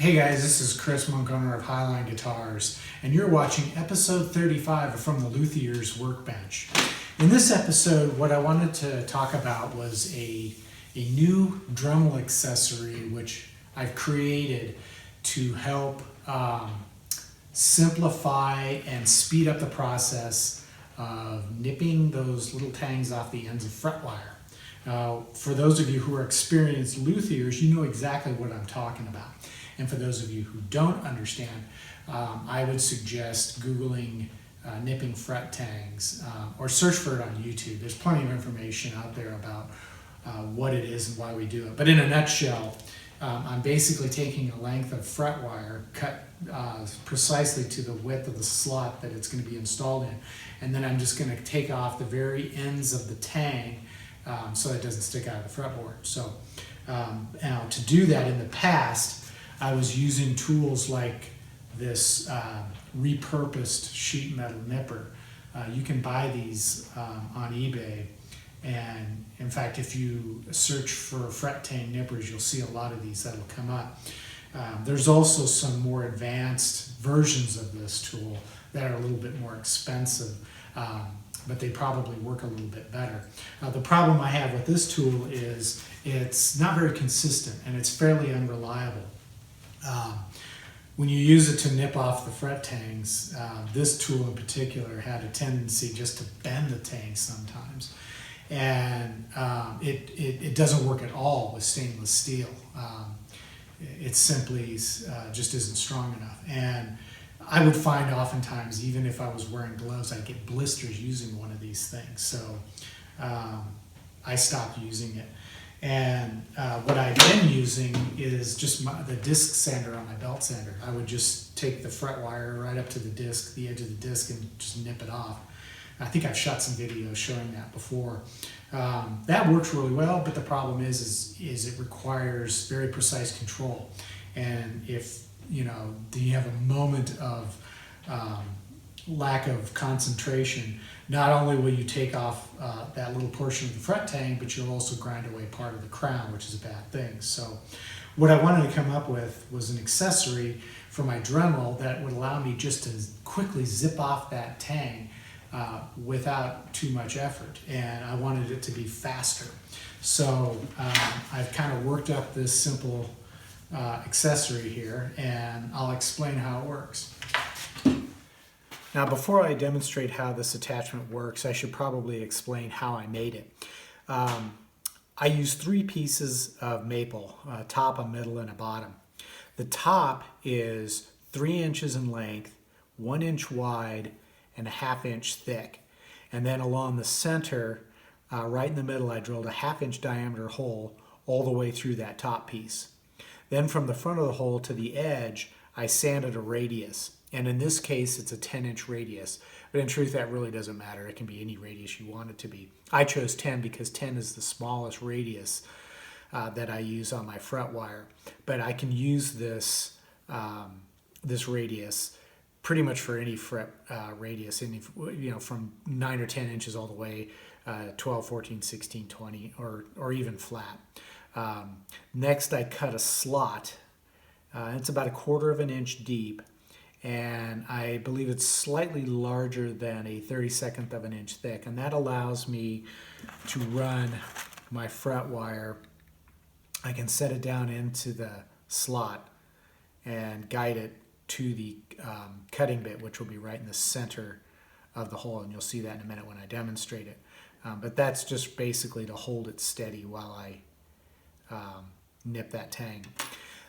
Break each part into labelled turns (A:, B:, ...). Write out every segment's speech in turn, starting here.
A: Hey guys, this is Chris Monk, owner of Highline Guitars, and you're watching episode 35 from the Luthier's Workbench. In this episode, what I wanted to talk about was a new Dremel accessory which I've created to help simplify and speed up the process of nipping those little tangs off the ends of fret wire. Now, for those of you who are experienced luthiers, you know exactly what I'm talking about. And for those of you who don't understand, I would suggest Googling nipping fret tangs or search for it on YouTube. There's plenty of information out there about what it is and why we do it. But in a nutshell, I'm basically taking a length of fret wire cut precisely to the width of the slot that it's going to be installed in. And then I'm just going to take off the very ends of the tang so it doesn't stick out of the fretboard. So now to do that, in the past, I was using tools like this repurposed sheet metal nipper. You can buy these on eBay, and in fact, if you search for fret tang nippers, you'll see a lot of these that'll come up. There's also some more advanced versions of this tool that are a little bit more expensive, but they probably work a little bit better. The problem I have with this tool is it's not very consistent and it's fairly unreliable. When you use it to nip off the fret tangs, this tool in particular had a tendency just to bend the tang sometimes. And it doesn't work at all with stainless steel. It simply just isn't strong enough. And I would find oftentimes, even if I was wearing gloves, I'd get blisters using one of these things. So I stopped using it. And what I've been using is just the disc sander on my belt sander. I would just take the fret wire right up to the edge of the disc, and just nip it off. I think I've shot some videos showing that before. That works really well, but the problem is it requires very precise control. And if you have a moment of lack of concentration, not only will you take off that little portion of the fret tang, but you'll also grind away part of the crown, which is a bad thing. So what I wanted to come up with was an accessory for my Dremel that would allow me just to quickly zip off that tang without too much effort, and I wanted it to be faster. So I've kind of worked up this simple accessory here, and I'll explain how it works. Now, before I demonstrate how this attachment works, I should probably explain how I made it. I used 3 pieces of maple, a top, a middle, and a bottom. The top is 3 inches in length, 1 inch wide, and a 1/2 inch thick. And then along the center, right in the middle, I drilled a 1/2 inch diameter hole all the way through that top piece. Then from the front of the hole to the edge, I sanded a radius. And in this case, it's a 10-inch radius. But in truth, that really doesn't matter. It can be any radius you want it to be. I chose 10 because 10 is the smallest radius that I use on my fret wire. But I can use this, this radius pretty much for any fret radius, from 9 or 10 inches all the way 12, 14, 16, 20, or even flat. Next, I cut a slot. It's about 1/4 of an inch deep, and I believe it's slightly larger than a 1/32 of an inch thick, and that allows me to run my fret wire. I can set it down into the slot and guide it to the cutting bit, which will be right in the center of the hole, and you'll see that in a minute when I demonstrate it. But that's just basically to hold it steady while I nip that tang.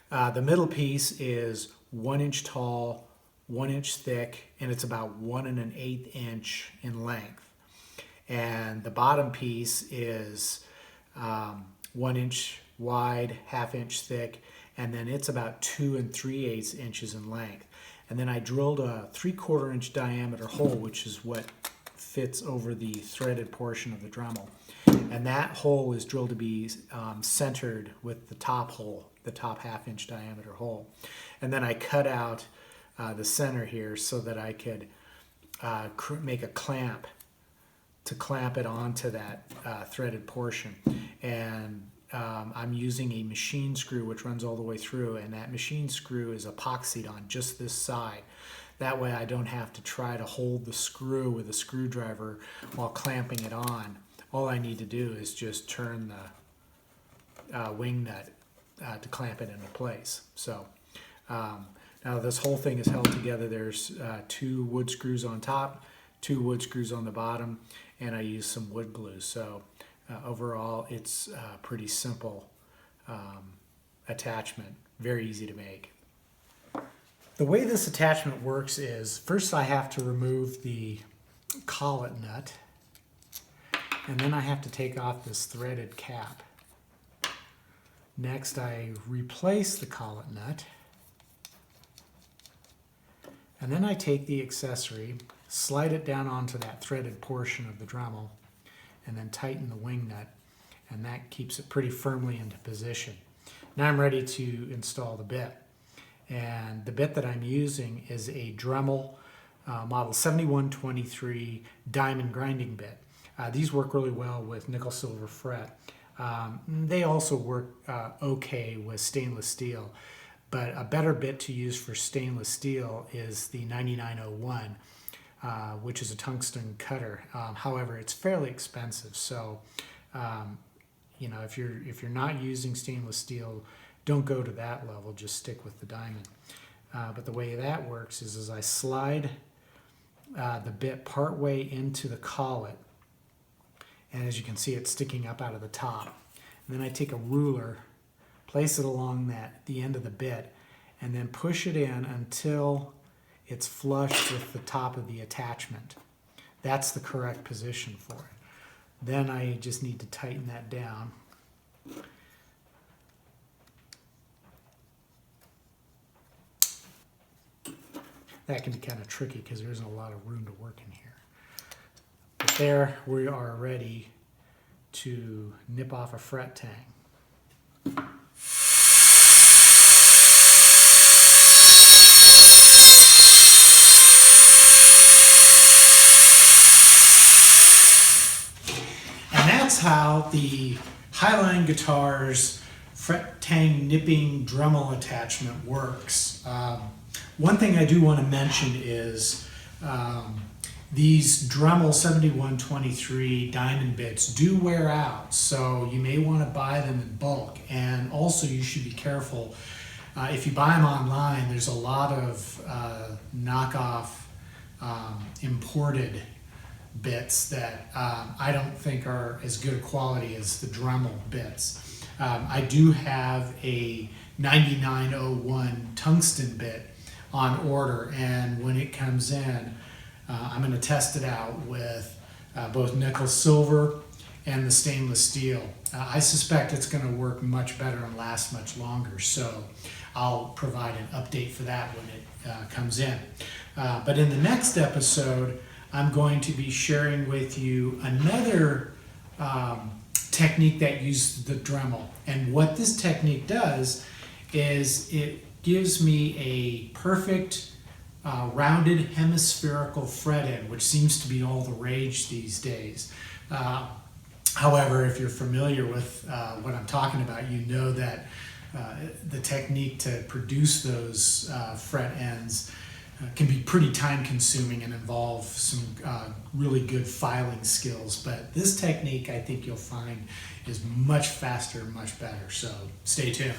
A: The middle piece is 1 inch tall, 1 inch thick, and it's about 1 1/8 inch in length. And the bottom piece is 1 inch wide, 1/2 inch thick, and then it's about 2 3/8 inches in length. And then I drilled a 3/4 inch diameter hole, which is what fits over the threaded portion of the Dremel. And that hole is drilled to be centered with the top hole, the top 1/2 inch diameter hole. And then I cut out the center here so that I could make a clamp to clamp it onto that threaded portion. And I'm using a machine screw which runs all the way through, and that machine screw is epoxied on just this side. That way I don't have to try to hold the screw with a screwdriver while clamping it on. All I need to do is just turn the wing nut to clamp it into place. So now this whole thing is held together. There's 2 wood screws on top, 2 wood screws on the bottom, and I use some wood glue. So overall it's a pretty simple attachment, very easy to make. The way this attachment works is, first I have to remove the collet nut, and then I have to take off this threaded cap. Next I replace the collet nut, and then I take the accessory, slide it down onto that threaded portion of the Dremel, and then tighten the wing nut, and that keeps it pretty firmly into position. Now I'm ready to install the bit. And the bit that I'm using is a Dremel model 7123 diamond grinding bit. These work really well with nickel silver fret. They also work okay with stainless steel, but a better bit to use for stainless steel is the 9901, which is a tungsten cutter. However, it's fairly expensive, so you know, if you're not using stainless steel, don't go to that level, just stick with the diamond. But the way that works is, as I slide the bit partway into the collet, and as you can see it's sticking up out of the top. And then I take a ruler, place it along the end of the bit, and then push it in until it's flush with the top of the attachment. That's the correct position for it. Then I just need to tighten that down. That can be kind of tricky because there isn't a lot of room to work in here. But there we are ready to nip off a fret tang. And that's how the Highline Guitars fret tang nipping Dremel attachment works. One thing I do want to mention is these Dremel 7123 diamond bits do wear out, so you may want to buy them in bulk. And also you should be careful. If you buy them online, there's a lot of knockoff imported bits that I don't think are as good a quality as the Dremel bits. I do have a 9901 tungsten bit on order, and when it comes in, I'm going to test it out with both nickel silver and the stainless steel. I suspect it's going to work much better and last much longer, so I'll provide an update for that when it comes in. But in the next episode, I'm going to be sharing with you another technique that uses the Dremel. And what this technique does is it gives me a perfect rounded hemispherical fret end, which seems to be all the rage these days. However, if you're familiar with what I'm talking about, you know that the technique to produce those fret ends can be pretty time consuming and involve some really good filing skills. But this technique, I think you'll find, is much faster and much better. So stay tuned.